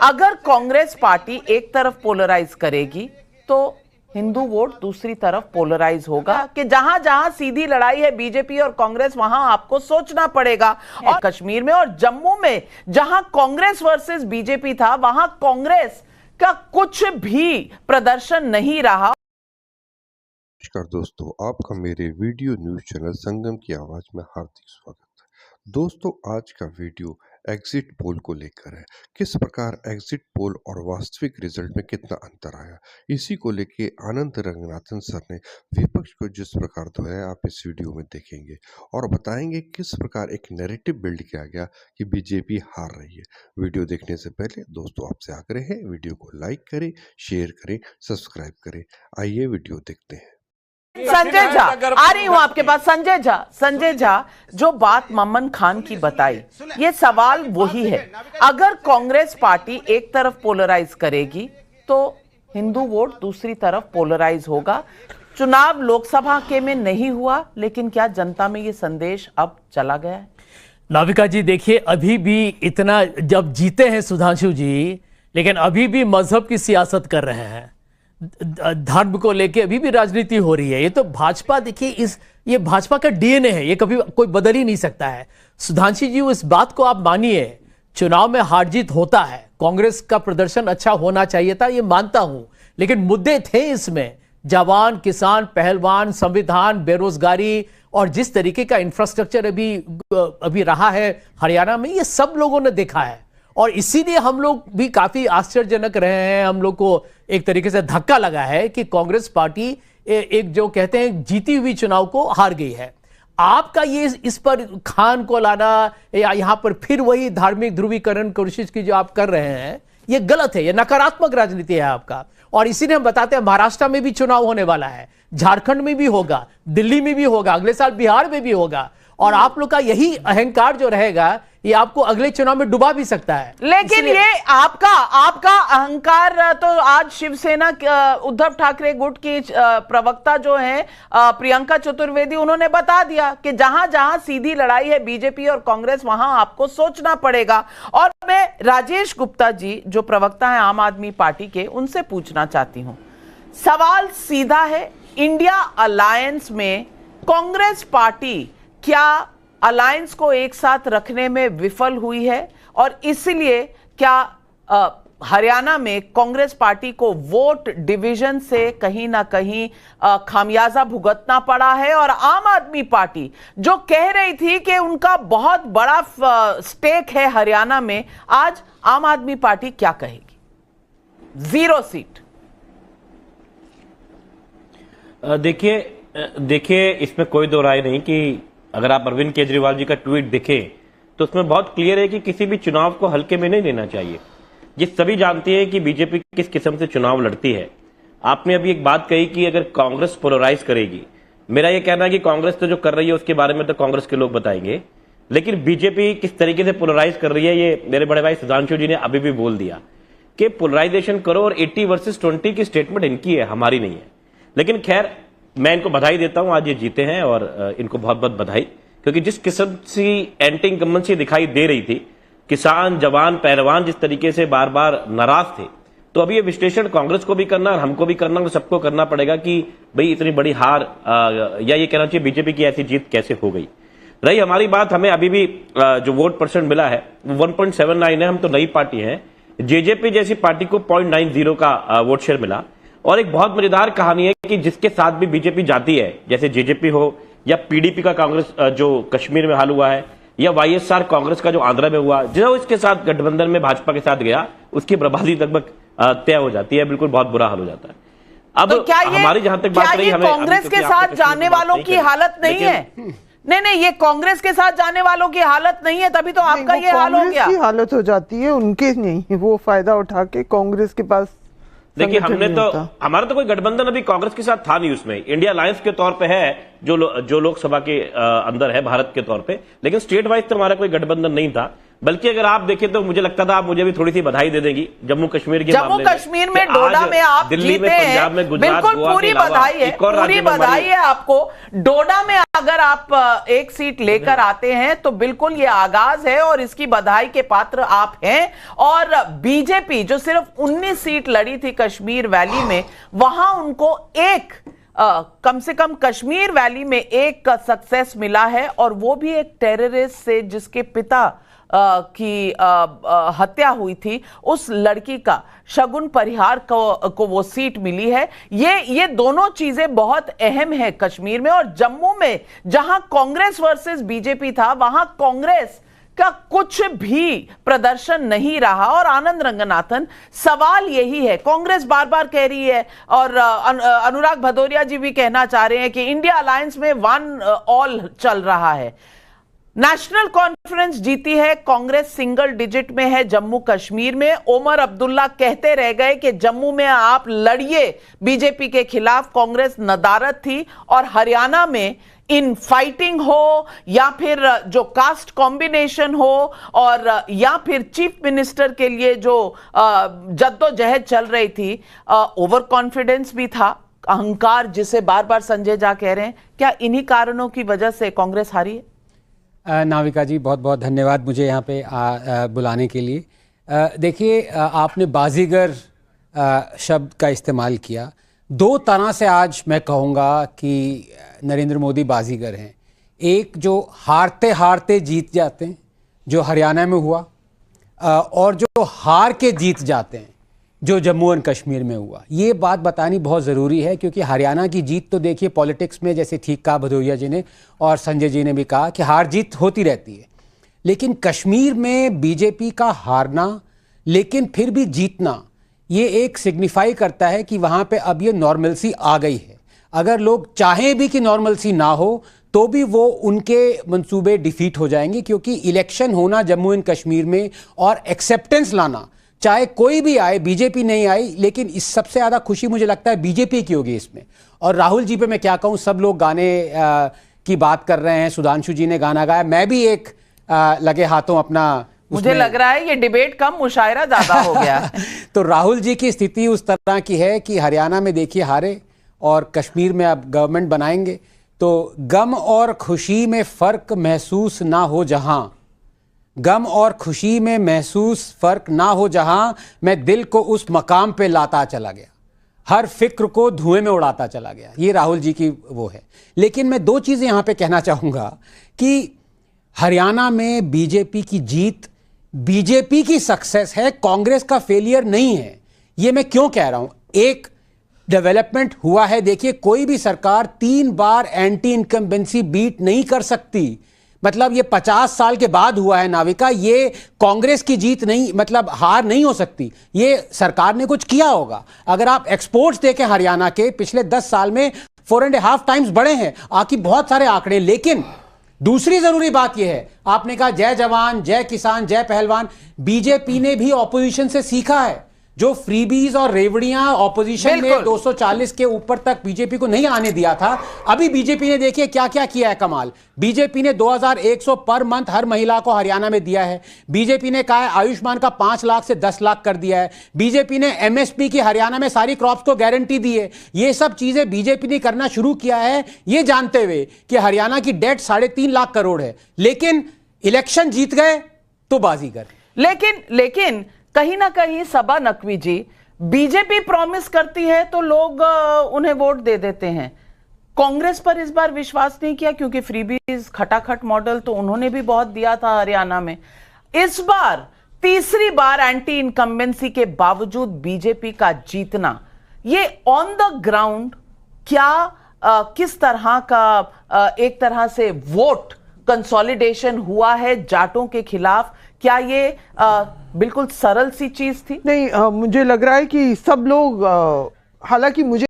अगर कांग्रेस पार्टी एक तरफ पोलराइज करेगी तो हिंदू वोट दूसरी तरफ पोलराइज होगा कि जहां जहां सीधी लड़ाई है बीजेपी और कांग्रेस वहां आपको सोचना पड़ेगा। और कश्मीर में और जम्मू में जहां कांग्रेस वर्सेस बीजेपी था वहां कांग्रेस का कुछ भी प्रदर्शन नहीं रहा। नमस्कार दोस्तों, आपका मेरे वीडियो न्यूज चैनल संगम की आवाज में हार्दिक स्वागत है। दोस्तों, आज का वीडियो एग्जिट पोल को लेकर है। किस प्रकार एग्जिट पोल और वास्तविक रिजल्ट में कितना अंतर आया, इसी को लेके आनंद रंगनाथन सर ने विपक्ष को जिस प्रकार धोया आप इस वीडियो में देखेंगे और बताएंगे किस प्रकार एक नैरेटिव बिल्ड किया गया कि बीजेपी हार रही है। वीडियो देखने से पहले दोस्तों आपसे आग्रह है, वीडियो को लाइक करें, शेयर करें, सब्सक्राइब करें। आइए वीडियो देखते हैं। संजय झा, आ रही हूं आपके पास। संजय झा, जो बात ममन खान की बताई, ये सवाल वही है। अगर कांग्रेस पार्टी एक तरफ पोलराइज करेगी तो हिंदू वोट दूसरी तरफ पोलराइज होगा। चुनाव लोकसभा के में नहीं हुआ, लेकिन क्या जनता में ये संदेश अब चला गया है? नाविका जी, देखिए, अभी भी इतना जब जीते हैं सुधांशु जी, लेकिन अभी भी मजहब की सियासत कर रहे हैं, धर्म को लेके अभी भी राजनीति हो रही है। ये तो भाजपा, देखिए, ये भाजपा का डीएनए है, ये कभी कोई बदल ही नहीं सकता है। सुधांशु जी, इस बात को आप मानिए, चुनाव में हार जीत होता है, कांग्रेस का प्रदर्शन अच्छा होना चाहिए था, ये मानता हूं, लेकिन मुद्दे थे इसमें, जवान, किसान, पहलवान, संविधान, बेरोजगारी और जिस तरीके का इंफ्रास्ट्रक्चर अभी रहा है हरियाणा में, ये सब लोगों ने देखा है। और इसीलिए हम लोग भी काफी आश्चर्यजनक रहे हैं, हम लोग को एक तरीके से धक्का लगा है कि कांग्रेस पार्टी एक जो कहते हैं जीती हुई चुनाव को हार गई है। आपका ये इस पर खान को लाना या यहां पर फिर वही धार्मिक ध्रुवीकरण कोशिश की जो आप कर रहे हैं, ये गलत है, ये नकारात्मक राजनीति है आपका। और इसीलिए हम बताते हैं महाराष्ट्र में भी चुनाव होने वाला है, झारखंड में भी होगा, दिल्ली में भी होगा, अगले साल बिहार में भी होगा। और आप लोग का यही अहंकार जो रहेगा, ये आपको अगले चुनाव में डुबा भी सकता है। लेकिन ये आपका अहंकार तो आज शिवसेना उद्धव ठाकरे गुट की प्रवक्ता जो है प्रियंका चतुर्वेदी, उन्होंने बता दिया कि जहां जहां सीधी लड़ाई है बीजेपी और कांग्रेस वहां आपको सोचना पड़ेगा। और मैं राजेश गुप्ता जी, जो प्रवक्ता है आम आदमी पार्टी के, उनसे पूछना चाहती हूं। सवाल सीधा है, इंडिया अलायंस में कांग्रेस पार्टी क्या अलायंस को एक साथ रखने में विफल हुई है और इसलिए क्या हरियाणा में कांग्रेस पार्टी को वोट डिवीजन से कहीं ना कहीं खामियाजा भुगतना पड़ा है? और आम आदमी पार्टी जो कह रही थी कि उनका बहुत बड़ा स्टेक है हरियाणा में, आज आम आदमी पार्टी क्या कहेगी? 0 सीट। देखिए, इसमें कोई दो राय नहीं कि अगर आप अरविंद केजरीवाल जी का ट्वीट देखें तो उसमें बहुत क्लियर है कि किसी भी चुनाव को हल्के में नहीं लेना चाहिए। ये सभी जानते हैं कि बीजेपी किस किस्म से चुनाव लड़ती है। आपने अभी एक बात कही कि अगर कांग्रेस पोलराइज करेगी, मेरा यह कहना है कि कांग्रेस तो जो कर रही है उसके बारे में तो कांग्रेस के लोग बताएंगे, लेकिन बीजेपी किस तरीके से पोलराइज कर रही है, ये मेरे बड़े भाई सुधांशु जी ने अभी भी बोल दिया कि पोलराइजेशन करो। और 80 वर्सेस 20 की स्टेटमेंट इनकी है, हमारी नहीं है। लेकिन खैर, मैं इनको बधाई देता हूं, आज ये जीते हैं और इनको बहुत बहुत बधाई, क्योंकि जिस किस्म से एंटी इनकम्बेंसी दिखाई दे रही थी, किसान, जवान, पहलवान जिस तरीके से बार बार नाराज थे, तो अभी ये विश्लेषण कांग्रेस को भी करना और हमको भी करना और सबको करना पड़ेगा कि भाई इतनी बड़ी हार या ये कहना चाहिए बीजेपी की ऐसी जीत कैसे हो गई। रही हमारी बात, हमें अभी भी जो वोट परसेंट मिला है वो 1.79 है। हम तो नई पार्टी है, जेजेपी जैसी पार्टी को 0.90 का वोट शेयर मिला। और एक बहुत मजेदार कहानी है कि जिसके साथ भी बीजेपी जाती है, जैसे जेजेपी हो या पीडीपी का कांग्रेस जो कश्मीर में हाल हुआ है, या वाईएसआर कांग्रेस का जो आंध्रा में हुआ, जो इसके साथ गठबंधन में भाजपा के साथ गया, उसकी बर्बादी लगभग तय हो जाती है, बिल्कुल बहुत बुरा हाल हो जाता है। अब तो क्या हमारी जहां तक बात रही, हमें कांग्रेस के साथ जाने वालों की हालत नहीं है? नहीं, ये कांग्रेस के साथ जाने वालों की हालत नहीं है, तभी तो आपका ये हाल हो गया। कांग्रेस की हालत हो जाती है, उनके नहीं, वो फायदा उठा के कांग्रेस के पास। देखिए, हमारा तो कोई गठबंधन अभी कांग्रेस के साथ था नहीं, उसमें इंडिया अलायंस के तौर पे है, जो लोकसभा के अंदर है भारत के तौर पे, लेकिन स्टेट वाइज तो हमारा कोई गठबंधन नहीं था। बल्कि अगर आप देखें तो मुझे लगता था आप मुझे भी थोड़ी सी बधाई दे देंगी जम्मू कश्मीर के जम्मू कश्मीर में डोडा में आप दिल्ली में, जीते पंजाब में, हैं, गुजरात, बिल्कुल गोवा पूरी के अलावा बधाई है, एक और पूरी राज्य में बधाई हमारी- है आपको। डोडा में अगर आप एक सीट लेकर आते हैं तो बिल्कुल ये आगाज है और इसकी बधाई के पात्र आप हैं। और बीजेपी जो सिर्फ 19 सीट लड़ी थी कश्मीर वैली में, वहां उनको कम से कम कश्मीर वैली में एक सक्सेस मिला है, और वो भी एक टेररिस्ट से जिसके पिता की हत्या हुई थी, उस लड़की का शगुन परिहार को वो सीट मिली है। ये दोनों चीजें बहुत अहम है कश्मीर में। और जम्मू में जहां कांग्रेस वर्सेस बीजेपी था, वहां कांग्रेस का कुछ भी प्रदर्शन नहीं रहा। और आनंद रंगनाथन, सवाल यही है, कांग्रेस बार बार कह रही है और अनुराग भदौरिया जी भी कहना चाह रहे हैं कि इंडिया अलायंस में 1 ऑल चल रहा है। नेशनल कॉन्फ्रेंस जीती है, कांग्रेस सिंगल डिजिट में है जम्मू कश्मीर में। ओमर अब्दुल्ला कहते रह गए कि जम्मू में आप लड़िए बीजेपी के खिलाफ, कांग्रेस नदारद थी। और हरियाणा में इन फाइटिंग हो या फिर जो कास्ट कॉम्बिनेशन हो और या फिर चीफ मिनिस्टर के लिए जो जद्दोजहद चल रही थी, ओवर कॉन्फिडेंस भी था, अहंकार जिसे बार बार संजय झा कह रहे हैं, क्या इन्हीं कारणों की वजह से कांग्रेस हारी है? नाविका जी बहुत बहुत धन्यवाद मुझे यहाँ पे बुलाने के लिए। देखिए, आपने बाजीगर शब्द का इस्तेमाल किया। 2 तरह से आज मैं कहूँगा कि नरेंद्र मोदी बाजीगर हैं। एक जो हारते हारते जीत जाते हैं, जो हरियाणा में हुआ, और जो हार के जीत जाते हैं, जो जम्मू एंड कश्मीर में हुआ। ये बात बतानी बहुत ज़रूरी है, क्योंकि हरियाणा की जीत तो देखिए पॉलिटिक्स में, जैसे ठीक कहा भदौरिया जी ने और संजय जी ने भी कहा, कि हार जीत होती रहती है। लेकिन कश्मीर में बीजेपी का हारना लेकिन फिर भी जीतना, ये एक सिग्निफाई करता है कि वहाँ पे अब ये नॉर्मलसी आ गई है। अगर लोग चाहें भी कि नॉर्मलसी ना हो तो भी वो उनके मंसूबे डिफीट हो जाएंगे, क्योंकि इलेक्शन होना जम्मू एंड कश्मीर में और एक्सेप्टेंस लाना, चाहे कोई भी आए, बीजेपी नहीं आई, लेकिन इस सबसे ज़्यादा खुशी मुझे लगता है बीजेपी की होगी इसमें। और राहुल जी पे मैं क्या कहूँ, सब लोग गाने की बात कर रहे हैं, सुधांशु जी ने गाना गाया, मैं भी एक लगे हाथों अपना, मुझे लग रहा है ये डिबेट कम, मुशायरा ज्यादा हो गया। तो राहुल जी की स्थिति उस तरह की है कि हरियाणा में देखिए हारे और कश्मीर में अब गवर्नमेंट बनाएंगे, तो गम और खुशी में फ़र्क महसूस ना हो जहां, गम और खुशी में महसूस फ़र्क ना हो जहां, मैं दिल को उस मकाम पे लाता चला गया, हर फिक्र को धुएं में उड़ाता चला गया। ये राहुल जी की वो है। लेकिन मैं 2 चीज़ें यहाँ पे कहना चाहूँगा कि हरियाणा में बीजेपी की जीत बीजेपी की सक्सेस है, कांग्रेस का फेलियर नहीं है। ये मैं क्यों कह रहा हूँ, एक डेवलपमेंट हुआ है। देखिए, कोई भी सरकार 3 बार एंटी इनकम्बेंसी बीट नहीं कर सकती, मतलब ये 50 साल के बाद हुआ है नाविका। ये कांग्रेस की जीत नहीं, मतलब हार नहीं हो सकती, ये सरकार ने कुछ किया होगा। अगर आप एक्सपोर्ट्स देखें हरियाणा के, पिछले 10 साल में 4.5 टाइम्स बढ़े हैं, आकि बहुत सारे आंकड़े। लेकिन दूसरी जरूरी बात यह है, आपने कहा जय जवान, जय किसान, जय पहलवान, बीजेपी ने भी ऑपोजिशन से सीखा है। जो फ्रीबीज और रेवड़ियां ऑपोजिशन ने 240 के ऊपर तक बीजेपी को नहीं आने दिया था, अभी बीजेपी ने देखिए क्या क्या किया है कमाल। बीजेपी ने 2100 पर मंथ हर महिला को हरियाणा में दिया है। बीजेपी ने कहा है आयुष्मान का 5 लाख से 10 लाख कर दिया है। बीजेपी ने एमएसपी की हरियाणा में सारी क्रॉप्स को गारंटी दी है। ये सब चीजें बीजेपी ने करना शुरू किया है, ये जानते हुए कि हरियाणा की डेट 3.5 लाख करोड़ है। लेकिन इलेक्शन जीत गए तो बाजीगर। लेकिन कहीं ना कहीं सबा नकवी जी, बीजेपी प्रॉमिस करती है तो लोग उन्हें वोट दे देते हैं। कांग्रेस पर इस बार विश्वास नहीं किया, क्योंकि फ्रीबीज खटाखट मॉडल तो उन्होंने भी बहुत दिया था हरियाणा में। इस बार तीसरी बार एंटी इनकम्बेंसी के बावजूद बीजेपी का जीतना, ये ऑन द ग्राउंड क्या किस तरह का एक तरह से वोट कंसोलिडेशन हुआ है जाटों के खिलाफ? क्या ये बिल्कुल सरल सी चीज थी? नहीं, मुझे लग रहा है कि सब लोग, हालांकि मुझे